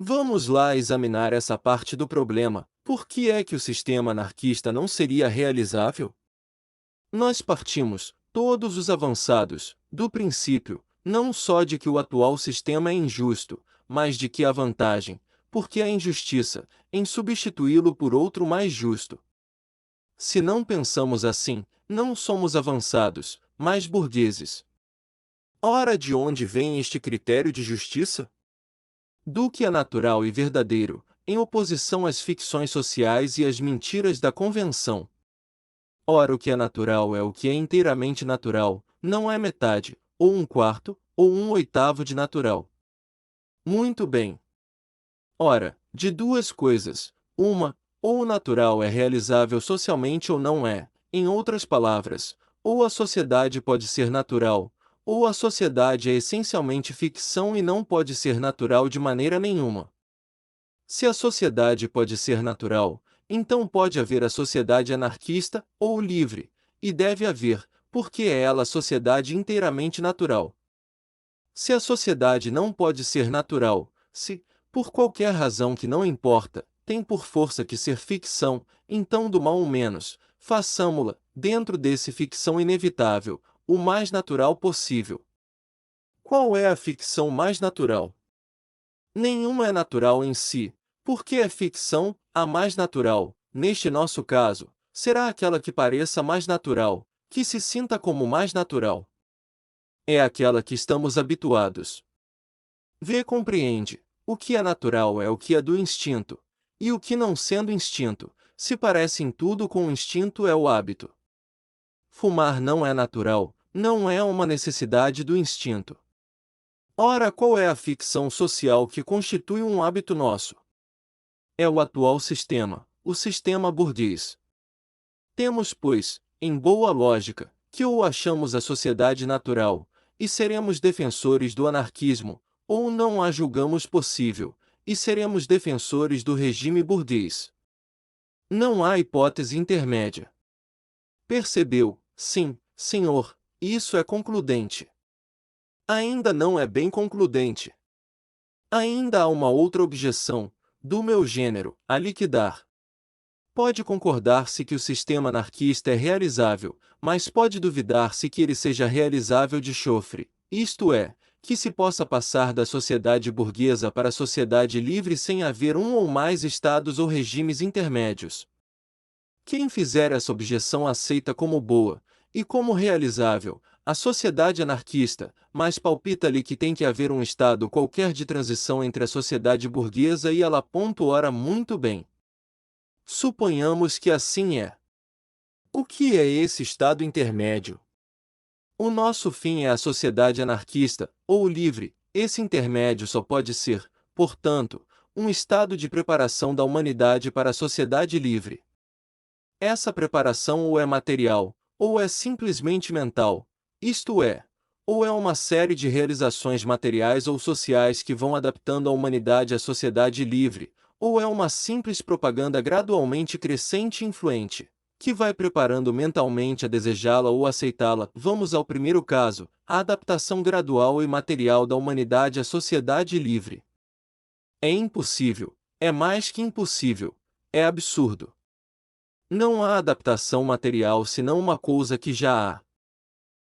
Vamos lá examinar essa parte do problema. Por que é que o sistema anarquista não seria realizável? Nós partimos, todos os avançados, do princípio, não só de que o atual sistema é injusto, mas de que há vantagem, porque há injustiça, em substituí-lo por outro mais justo. Se não pensamos assim, não somos avançados, mas burgueses. Ora, de onde vem este critério de justiça? Do que é natural e verdadeiro, em oposição às ficções sociais e às mentiras da convenção. Ora, o que é natural é o que é inteiramente natural, não é metade, ou um quarto, ou um oitavo de natural. Muito bem. Ora, de duas coisas, uma, ou o natural é realizável socialmente ou não é, em outras palavras, ou a sociedade pode ser natural, ou a sociedade é essencialmente ficção e não pode ser natural de maneira nenhuma. Se a sociedade pode ser natural, então pode haver a sociedade anarquista ou livre, e deve haver, porque é ela a sociedade inteiramente natural. Se a sociedade não pode ser natural, se, por qualquer razão que não importa, tem por força que ser ficção, então do mal o menos, façamo-la, dentro desse ficção inevitável, o mais natural possível. Qual é a ficção mais natural? Nenhuma é natural em si, porque é ficção, a mais natural, neste nosso caso, será aquela que pareça mais natural, que se sinta como mais natural. É aquela que estamos habituados. Vê, compreende, o que é natural é o que é do instinto, e o que não sendo instinto, se parece em tudo com o instinto é o hábito. Fumar não é natural, não é uma necessidade do instinto. Ora, qual é a ficção social que constitui um hábito nosso? É o atual sistema, o sistema burguês. Temos, pois, em boa lógica, que ou achamos a sociedade natural, e seremos defensores do anarquismo, ou não a julgamos possível, e seremos defensores do regime burguês. Não há hipótese intermédia. Percebeu, sim, senhor, isso é concludente. Ainda não é bem concludente. Ainda há uma outra objeção, do meu gênero, a liquidar. Pode concordar-se que o sistema anarquista é realizável, mas pode duvidar-se que ele seja realizável de chofre, isto é, que se possa passar da sociedade burguesa para a sociedade livre sem haver um ou mais estados ou regimes intermédios. Quem fizer essa objeção aceita como boa, e como realizável, a sociedade anarquista, mas palpita-lhe que tem que haver um estado qualquer de transição entre a sociedade burguesa e ela. Ora, muito bem. Suponhamos que assim é. O que é esse estado intermédio? O nosso fim é a sociedade anarquista, ou livre. Esse intermédio só pode ser, portanto, um estado de preparação da humanidade para a sociedade livre. Essa preparação ou é material, ou é simplesmente mental, isto é, ou é uma série de realizações materiais ou sociais que vão adaptando a humanidade à sociedade livre, ou é uma simples propaganda gradualmente crescente e influente, que vai preparando mentalmente a desejá-la ou aceitá-la. Vamos ao primeiro caso, a adaptação gradual e material da humanidade à sociedade livre. É impossível, é mais que impossível, é absurdo. Não há adaptação material senão uma coisa que já há.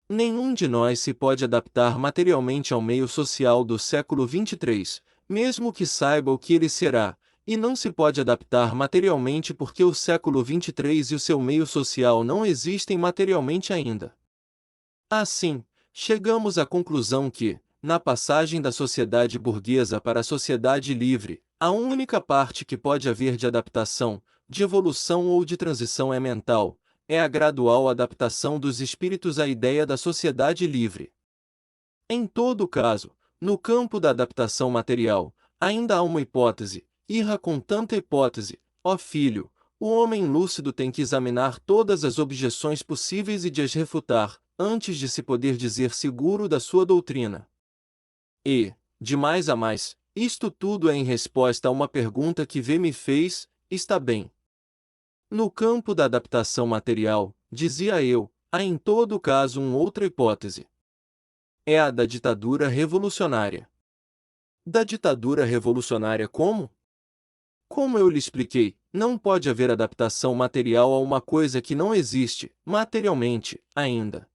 Nenhum de nós se pode adaptar materialmente ao meio social do século XXIII, mesmo que saiba o que ele será, e não se pode adaptar materialmente porque o século XXIII e o seu meio social não existem materialmente ainda. Assim, chegamos à conclusão que, na passagem da sociedade burguesa para a sociedade livre, a única parte que pode haver de adaptação, de evolução ou de transição é mental, é a gradual adaptação dos espíritos à ideia da sociedade livre. Em todo caso, no campo da adaptação material, ainda há uma hipótese, irra com tanta hipótese, ó filho, o homem lúcido tem que examinar todas as objeções possíveis e de as refutar, antes de se poder dizer seguro da sua doutrina. E, de mais a mais, isto tudo é em resposta a uma pergunta que me fez, está bem. No campo da adaptação material, dizia eu, há em todo caso uma outra hipótese. É a da ditadura revolucionária. Da ditadura revolucionária como? Como eu lhe expliquei, não pode haver adaptação material a uma coisa que não existe, materialmente, ainda.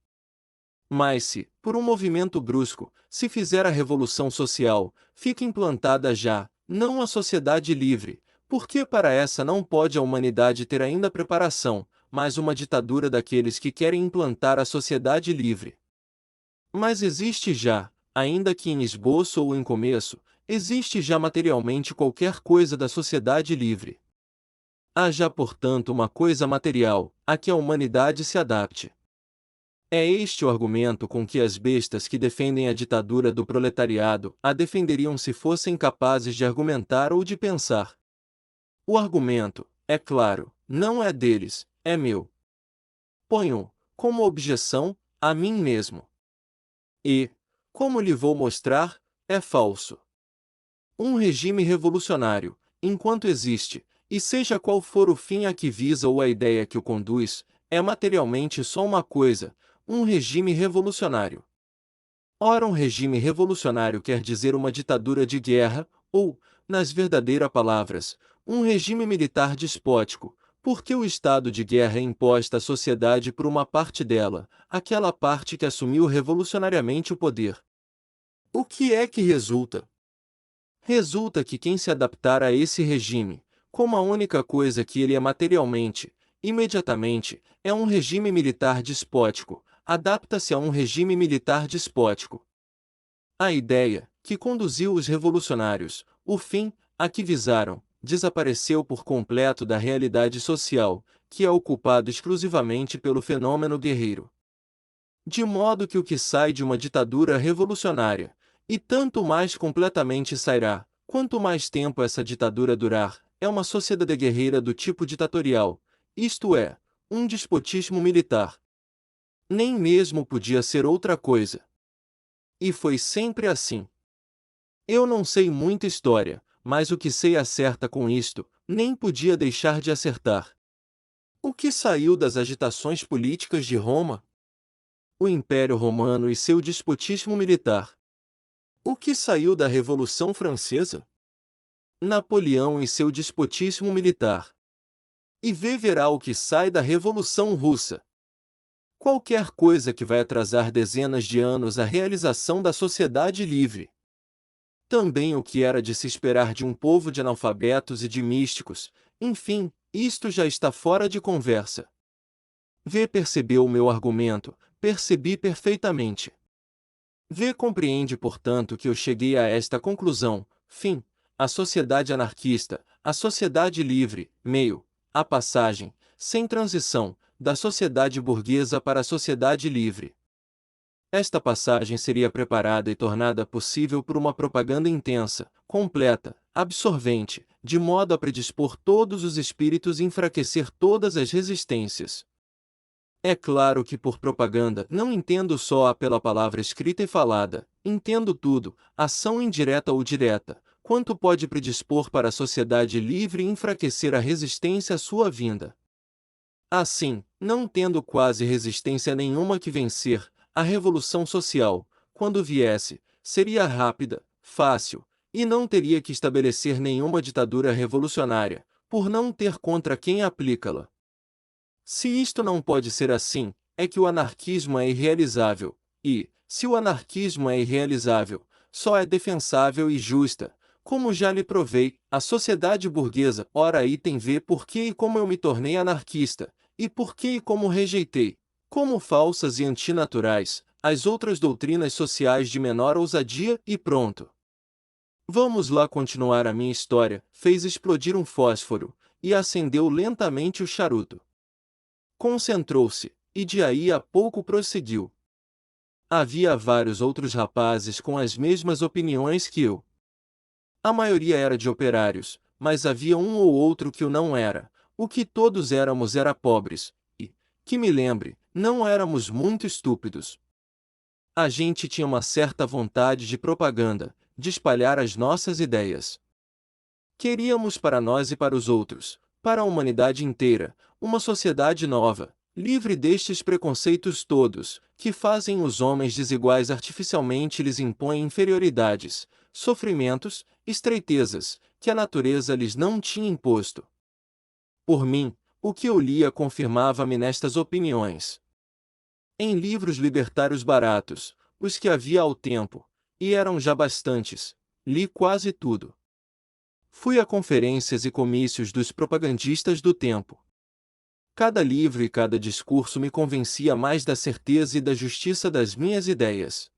Mas se, por um movimento brusco, se fizer a revolução social, fica implantada já, não a sociedade livre, porque para essa não pode a humanidade ter ainda preparação, mas uma ditadura daqueles que querem implantar a sociedade livre. Mas existe já, ainda que em esboço ou em começo, existe já materialmente qualquer coisa da sociedade livre. Há já, portanto, uma coisa material, a que a humanidade se adapte. É este o argumento com que as bestas que defendem a ditadura do proletariado a defenderiam se fossem capazes de argumentar ou de pensar. O argumento, é claro, não é deles, é meu. Ponho, como objeção, a mim mesmo. E, como lhe vou mostrar, é falso. Um regime revolucionário, enquanto existe, e seja qual for o fim a que visa ou a ideia que o conduz, é materialmente só uma coisa, um regime revolucionário. Ora, um regime revolucionário quer dizer uma ditadura de guerra, ou, nas verdadeiras palavras, um regime militar despótico, porque o estado de guerra é imposto à sociedade por uma parte dela, aquela parte que assumiu revolucionariamente o poder. O que é que resulta? Resulta que quem se adaptar a esse regime, como a única coisa que ele é materialmente, imediatamente, é um regime militar despótico, adapta-se a um regime militar despótico. A ideia, que conduziu os revolucionários, o fim, a que visaram, desapareceu por completo da realidade social, que é ocupado exclusivamente pelo fenômeno guerreiro. De modo que o que sai de uma ditadura revolucionária, e tanto mais completamente sairá, quanto mais tempo essa ditadura durar, é uma sociedade guerreira do tipo ditatorial, isto é, um despotismo militar. Nem mesmo podia ser outra coisa. E foi sempre assim. Eu não sei muita história, mas o que sei acerta com isto, nem podia deixar de acertar. O que saiu das agitações políticas de Roma? O Império Romano e seu despotismo militar. O que saiu da Revolução Francesa? Napoleão e seu despotismo militar. E verá o que sai da Revolução Russa. Qualquer coisa que vai atrasar dezenas de anos a realização da sociedade livre. Também o que era de se esperar de um povo de analfabetos e de místicos, enfim, isto já está fora de conversa. Percebeu o meu argumento, percebi perfeitamente. Compreende, portanto, que eu cheguei a esta conclusão, fim, a sociedade anarquista, a sociedade livre, meio, a passagem, sem transição, da sociedade burguesa para a sociedade livre. Esta passagem seria preparada e tornada possível por uma propaganda intensa, completa, absorvente, de modo a predispor todos os espíritos e enfraquecer todas as resistências. É claro que por propaganda não entendo só a pela palavra escrita e falada, entendo tudo, ação indireta ou direta, quanto pode predispor para a sociedade livre e enfraquecer a resistência à sua vinda. Assim, não tendo quase resistência nenhuma que vencer, a revolução social, quando viesse, seria rápida, fácil, e não teria que estabelecer nenhuma ditadura revolucionária, por não ter contra quem aplicá-la. Se isto não pode ser assim, é que o anarquismo é irrealizável, e, se o anarquismo é irrealizável, só é defensável e justa, como já lhe provei, a sociedade burguesa. Ora aí tem ver por que e como eu me tornei anarquista, e por que e como rejeitei, como falsas e antinaturais, as outras doutrinas sociais de menor ousadia e pronto. Vamos lá continuar a minha história. Fez explodir um fósforo, e acendeu lentamente o charuto. Concentrou-se, e de aí a pouco prosseguiu. Havia vários outros rapazes com as mesmas opiniões que eu. A maioria era de operários, mas havia um ou outro que o não era. O que todos éramos era pobres, e, que me lembre, não éramos muito estúpidos. A gente tinha uma certa vontade de propaganda, de espalhar as nossas ideias. Queríamos para nós e para os outros, para a humanidade inteira, uma sociedade nova, livre destes preconceitos todos, que fazem os homens desiguais artificialmente e lhes impõem inferioridades, sofrimentos, estreitezas, que a natureza lhes não tinha imposto. Por mim, o que eu lia confirmava-me nestas opiniões. Em livros libertários baratos, os que havia ao tempo, e eram já bastantes, li quase tudo. Fui a conferências e comícios dos propagandistas do tempo. Cada livro e cada discurso me convencia mais da certeza e da justiça das minhas ideias.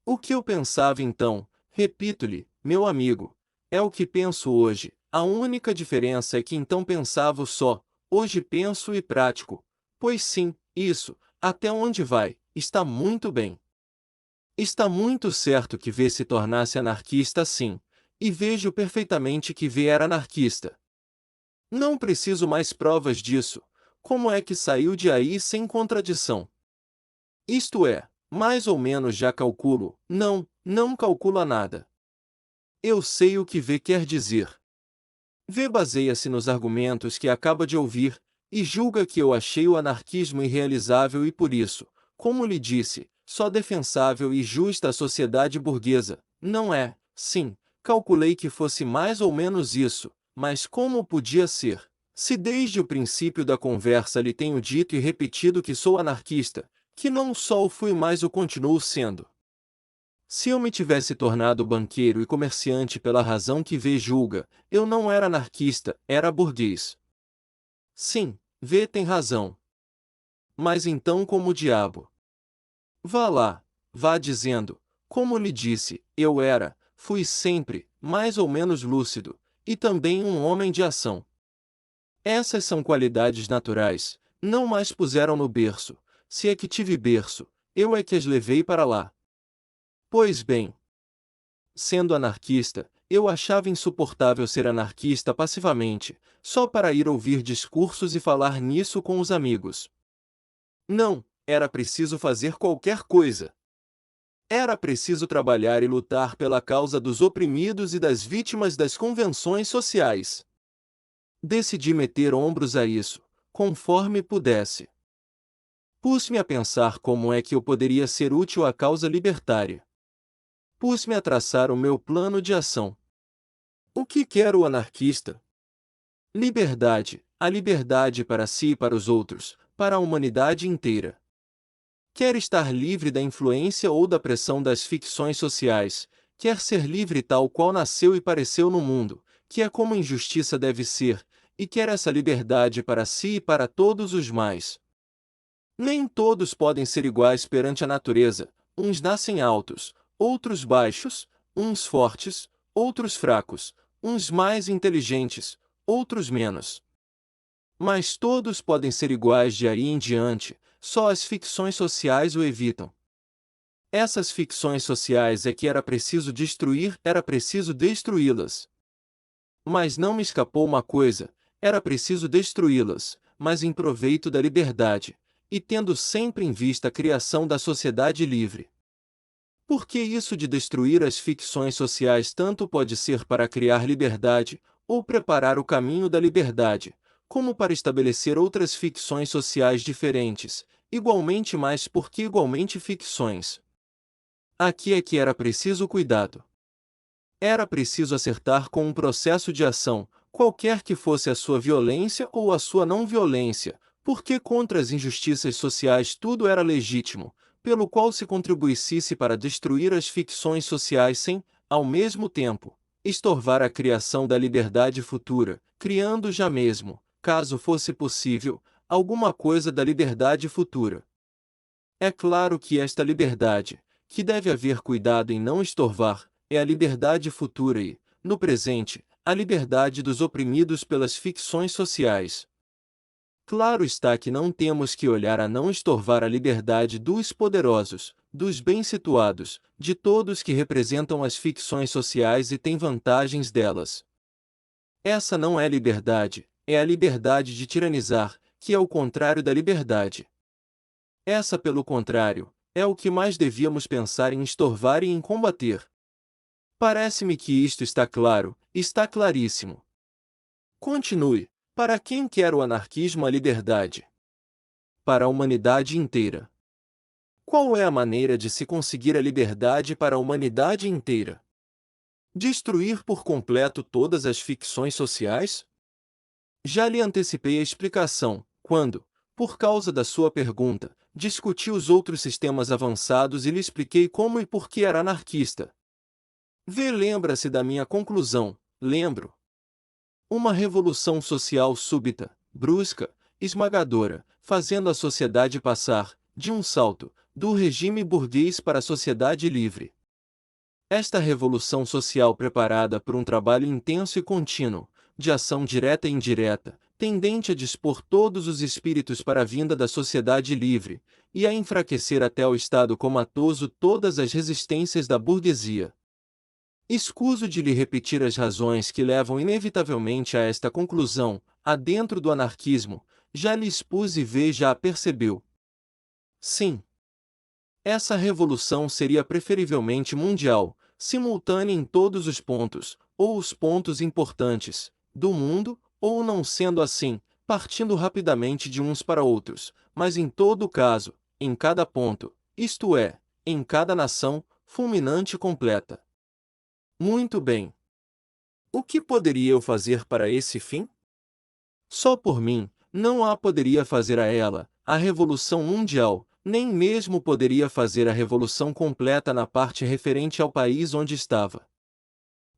O que eu pensava então, repito-lhe, meu amigo, é o que penso hoje. A única diferença é que então pensava só, hoje penso e prático. Pois sim, isso, até onde vai, está muito bem. Está muito certo que V se tornasse anarquista sim, e vejo perfeitamente que V era anarquista. Não preciso mais provas disso. Como é que saiu de aí sem contradição? Isto é, mais ou menos já calculo. Não calcula nada. Eu sei o que V quer dizer. V baseia-se nos argumentos que acaba de ouvir, e julga que eu achei o anarquismo irrealizável e por isso, como lhe disse, só defensável e justa a sociedade burguesa. Não é, sim, calculei que fosse mais ou menos isso, mas como podia ser? Se desde o princípio da conversa lhe tenho dito e repetido que sou anarquista, que não só o fui mas o continuo sendo. Se eu me tivesse tornado banqueiro e comerciante pela razão que V julga, eu não era anarquista, era burguês. Sim, V tem razão. Mas então como o diabo? Vá lá, vá dizendo, como lhe disse, fui sempre, mais ou menos lúcido, e também um homem de ação. Essas são qualidades naturais, não mais puseram no berço, se é que tive berço, eu é que as levei para lá. Pois bem, sendo anarquista, eu achava insuportável ser anarquista passivamente, só para ir ouvir discursos e falar nisso com os amigos. Não, era preciso fazer qualquer coisa. Era preciso trabalhar e lutar pela causa dos oprimidos e das vítimas das convenções sociais. Decidi meter ombros a isso, conforme pudesse. Pus-me a pensar como é que eu poderia ser útil à causa libertária. Pus-me a traçar o meu plano de ação. O que quer o anarquista? Liberdade, a liberdade para si e para os outros, para a humanidade inteira. Quer estar livre da influência ou da pressão das ficções sociais, quer ser livre tal qual nasceu e pareceu no mundo, que é como injustiça deve ser, e quer essa liberdade para si e para todos os mais. Nem todos podem ser iguais perante a natureza, uns nascem altos, outros baixos, uns fortes, outros fracos, uns mais inteligentes, outros menos. Mas todos podem ser iguais de aí em diante, só as ficções sociais o evitam. Essas ficções sociais é que era preciso destruir, era preciso destruí-las. Mas não me escapou uma coisa, era preciso destruí-las, mas em proveito da liberdade, e tendo sempre em vista a criação da sociedade livre. Porque isso de destruir as ficções sociais tanto pode ser para criar liberdade, ou preparar o caminho da liberdade, como para estabelecer outras ficções sociais diferentes, igualmente mais porque igualmente ficções. Aqui é que era preciso cuidado. Era preciso acertar com um processo de ação, qualquer que fosse a sua violência ou a sua não violência, porque contra as injustiças sociais tudo era legítimo, pelo qual se contribuísse para destruir as ficções sociais sem, ao mesmo tempo, estorvar a criação da liberdade futura, criando já mesmo, caso fosse possível, alguma coisa da liberdade futura. É claro que esta liberdade, que deve haver cuidado em não estorvar, é a liberdade futura e, no presente, a liberdade dos oprimidos pelas ficções sociais. Claro está que não temos que olhar a não estorvar a liberdade dos poderosos, dos bem-situados, de todos que representam as ficções sociais e têm vantagens delas. Essa não é liberdade, é a liberdade de tiranizar, que é o contrário da liberdade. Essa, pelo contrário, é o que mais devíamos pensar em estorvar e em combater. Parece-me que isto está claro, está claríssimo. Continue. Para quem quer o anarquismo a liberdade? Para a humanidade inteira. Qual é a maneira de se conseguir a liberdade para a humanidade inteira? Destruir por completo todas as ficções sociais? Já lhe antecipei a explicação, quando, por causa da sua pergunta, discuti os outros sistemas avançados e lhe expliquei como e por que era anarquista. Lembra-se da minha conclusão, lembro. Uma revolução social súbita, brusca, esmagadora, fazendo a sociedade passar, de um salto, do regime burguês para a sociedade livre. Esta revolução social preparada por um trabalho intenso e contínuo, de ação direta e indireta, tendente a dispor todos os espíritos para a vinda da sociedade livre, e a enfraquecer até ao Estado comatoso todas as resistências da burguesia. Escuso de lhe repetir as razões que levam inevitavelmente a esta conclusão, adentro do anarquismo, já lhe expus e já a percebeu. Sim. Essa revolução seria preferivelmente mundial, simultânea em todos os pontos, ou os pontos importantes, do mundo, ou não sendo assim, partindo rapidamente de uns para outros, mas em todo caso, em cada ponto, isto é, em cada nação, fulminante e completa. Muito bem. O que poderia eu fazer para esse fim? Só por mim, não a poderia fazer a ela, a revolução mundial, nem mesmo poderia fazer a revolução completa na parte referente ao país onde estava.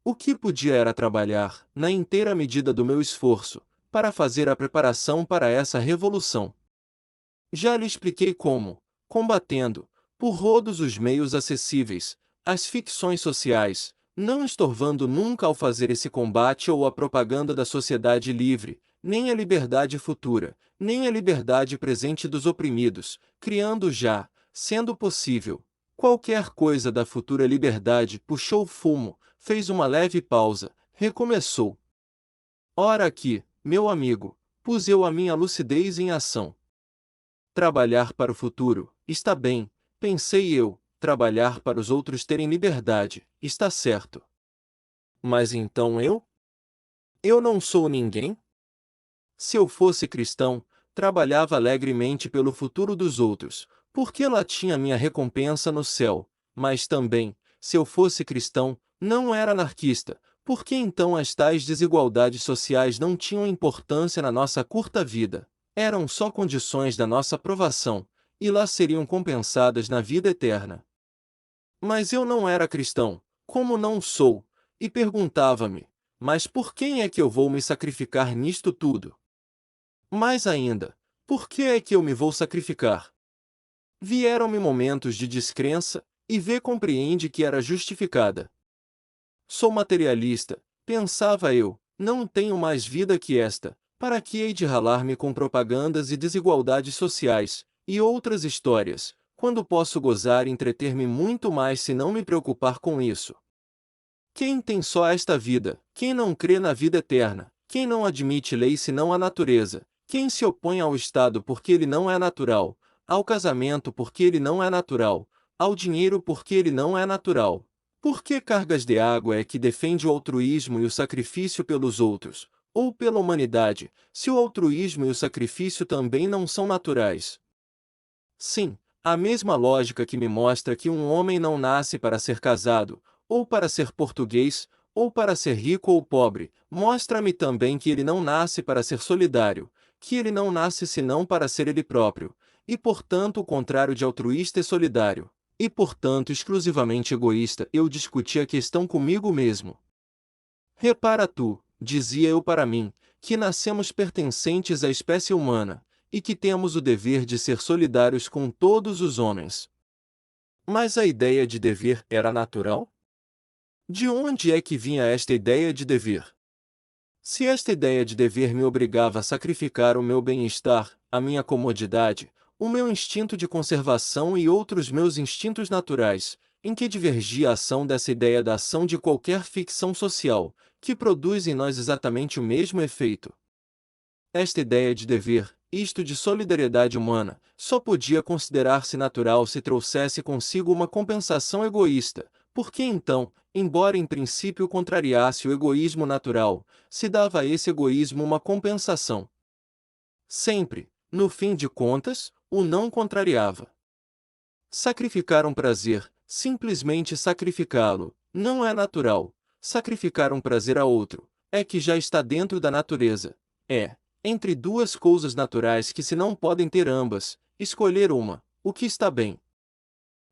O que podia era trabalhar, na inteira medida do meu esforço, para fazer a preparação para essa revolução. Já lhe expliquei como, combatendo, por todos os meios acessíveis, as ficções sociais, não estorvando nunca ao fazer esse combate ou a propaganda da sociedade livre, nem a liberdade futura, nem a liberdade presente dos oprimidos, criando já, sendo possível, qualquer coisa da futura liberdade, puxou fumo, fez uma leve pausa, recomeçou. Ora aqui, meu amigo, pus eu a minha lucidez em ação. Trabalhar para o futuro, está bem, pensei eu, trabalhar para os outros terem liberdade, está certo. Mas então eu? Eu não sou ninguém? Se eu fosse cristão, trabalhava alegremente pelo futuro dos outros, porque lá tinha minha recompensa no céu, mas também, se eu fosse cristão, não era anarquista, porque então as tais desigualdades sociais não tinham importância na nossa curta vida, eram só condições da nossa aprovação, e lá seriam compensadas na vida eterna. Mas eu não era cristão, como não sou, e perguntava-me, mas por quem é que eu vou me sacrificar nisto tudo? Mais ainda, por que é que eu me vou sacrificar? Vieram-me momentos de descrença, e compreende que era justificada. Sou materialista, pensava eu, não tenho mais vida que esta, para que hei de ralar-me com propagandas e desigualdades sociais, e outras histórias, quando posso gozar e entreter-me muito mais se não me preocupar com isso. Quem tem só esta vida, quem não crê na vida eterna, quem não admite lei senão a natureza, quem se opõe ao Estado porque ele não é natural, ao casamento porque ele não é natural, ao dinheiro porque ele não é natural. Por que cargas de água é que defende o altruísmo e o sacrifício pelos outros, ou pela humanidade, se o altruísmo e o sacrifício também não são naturais? Sim, a mesma lógica que me mostra que um homem não nasce para ser casado, ou para ser português, ou para ser rico ou pobre, mostra-me também que ele não nasce para ser solidário, que ele não nasce senão para ser ele próprio, e portanto o contrário de altruísta é solidário, e portanto exclusivamente egoísta. Eu discuti a questão comigo mesmo. Repara tu, dizia eu para mim, que nascemos pertencentes à espécie humana, e que temos o dever de ser solidários com todos os homens. Mas a ideia de dever era natural? De onde é que vinha esta ideia de dever? Se esta ideia de dever me obrigava a sacrificar o meu bem-estar, a minha comodidade, o meu instinto de conservação e outros meus instintos naturais, em que divergia a ação dessa ideia da ação de qualquer ficção social, que produz em nós exatamente o mesmo efeito? Esta ideia de dever, isto de solidariedade humana, só podia considerar-se natural se trouxesse consigo uma compensação egoísta, porque então, embora em princípio contrariasse o egoísmo natural, se dava a esse egoísmo uma compensação. Sempre, no fim de contas, o não contrariava. Sacrificar um prazer, simplesmente sacrificá-lo, não é natural. sacrificar um prazer a outro, é que já está dentro da natureza. É, entre duas coisas naturais que se não podem ter ambas, escolher uma, o que está bem.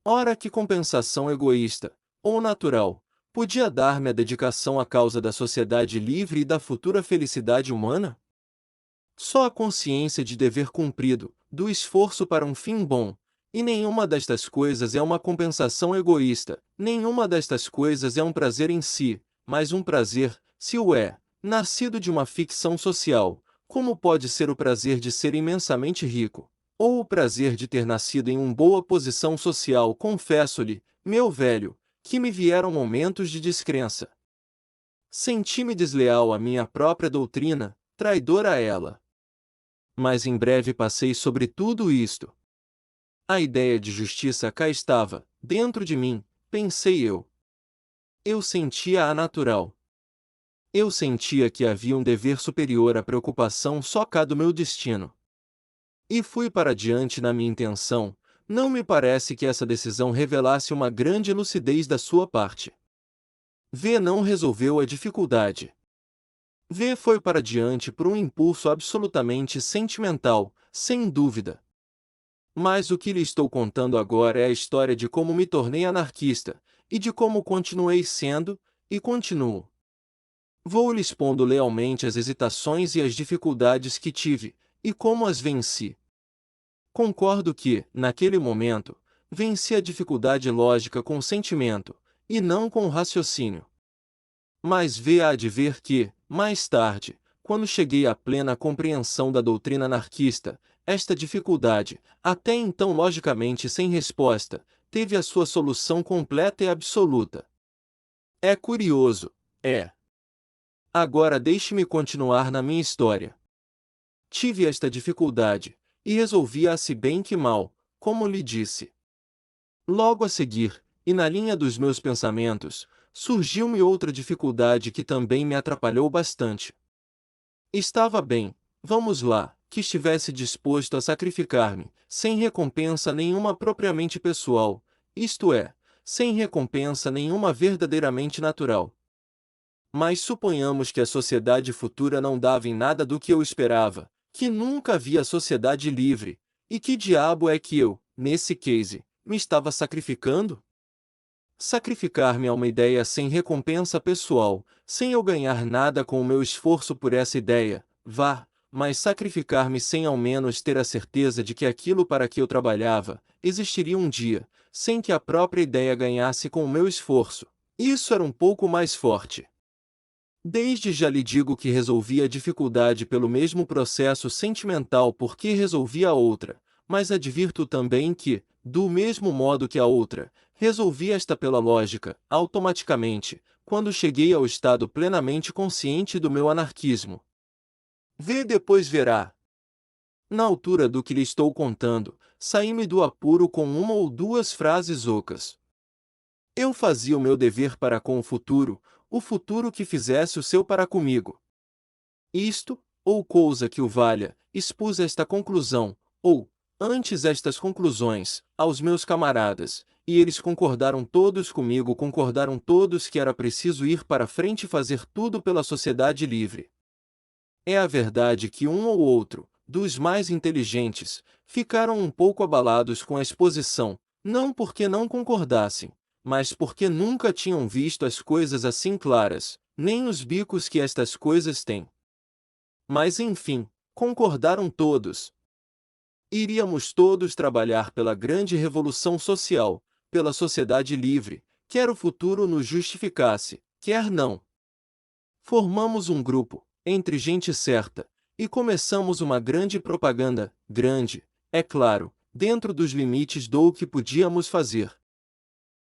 Ora que compensação egoísta, ou natural, podia dar-me a dedicação à causa da sociedade livre e da futura felicidade humana? Só a consciência de dever cumprido, do esforço para um fim bom, e nenhuma destas coisas é uma compensação egoísta, nenhuma destas coisas é um prazer em si, mas um prazer, se o é, nascido de uma ficção social, como pode ser o prazer de ser imensamente rico, ou o prazer de ter nascido em uma boa posição social. Confesso-lhe, meu velho, que me vieram momentos de descrença. Senti-me desleal à minha própria doutrina, traidor a ela. Mas em breve passei sobre tudo isto. A ideia de justiça cá estava, dentro de mim, pensei eu. Eu sentia-a natural. Eu sentia que havia um dever superior à preocupação só cá do meu destino. E fui para diante na minha intenção. Não me parece que essa decisão revelasse uma grande lucidez da sua parte. V não resolveu a dificuldade. V foi para diante por um impulso absolutamente sentimental, sem dúvida. Mas o que lhe estou contando agora é a história de como me tornei anarquista, e de como continuei sendo, e continuo. Vou-lhe expondo lealmente as hesitações e as dificuldades que tive, e como as venci. Concordo que, naquele momento, venci a dificuldade lógica com o sentimento, e não com o raciocínio. Mas há de ver que, mais tarde, quando cheguei à plena compreensão da doutrina anarquista, esta dificuldade, até então logicamente sem resposta, teve a sua solução completa e absoluta. É curioso, é. Agora deixe-me continuar na minha história. Tive esta dificuldade, e resolvi-a se bem que mal, como lhe disse. Logo a seguir, e na linha dos meus pensamentos, surgiu-me outra dificuldade que também me atrapalhou bastante. Estava bem, vamos lá, que estivesse disposto a sacrificar-me, sem recompensa nenhuma propriamente pessoal, isto é, sem recompensa nenhuma verdadeiramente natural. Mas suponhamos que a sociedade futura não dava em nada do que eu esperava, que nunca havia sociedade livre, e que diabo é que eu, nesse case, me estava sacrificando? Sacrificar-me a uma ideia sem recompensa pessoal, sem eu ganhar nada com o meu esforço por essa ideia, mas sacrificar-me sem ao menos ter a certeza de que aquilo para que eu trabalhava, existiria um dia, sem que a própria ideia ganhasse com o meu esforço. Isso era um pouco mais forte. Desde já lhe digo que resolvi a dificuldade pelo mesmo processo sentimental porque resolvi a outra, mas advirto também que, do mesmo modo que a outra, resolvi esta pela lógica, automaticamente, quando cheguei ao estado plenamente consciente do meu anarquismo. Depois verá. Na altura do que lhe estou contando, saí-me do apuro com uma ou duas frases ocas. Eu fazia o meu dever para com o futuro que fizesse o seu para comigo. Isto, ou coisa que o valha, expus esta conclusão, ou, antes estas conclusões, aos meus camaradas, e eles concordaram todos comigo, concordaram todos que era preciso ir para frente e fazer tudo pela sociedade livre. É a verdade que um ou outro, dos mais inteligentes, ficaram um pouco abalados com a exposição, não porque não concordassem, mas porque nunca tinham visto as coisas assim claras, nem os bicos que estas coisas têm. Mas enfim, concordaram todos. Iríamos todos trabalhar pela grande revolução social, pela sociedade livre, quer o futuro nos justificasse, quer não. Formamos um grupo, entre gente certa, e começamos uma grande propaganda, grande, é claro, dentro dos limites do que podíamos fazer.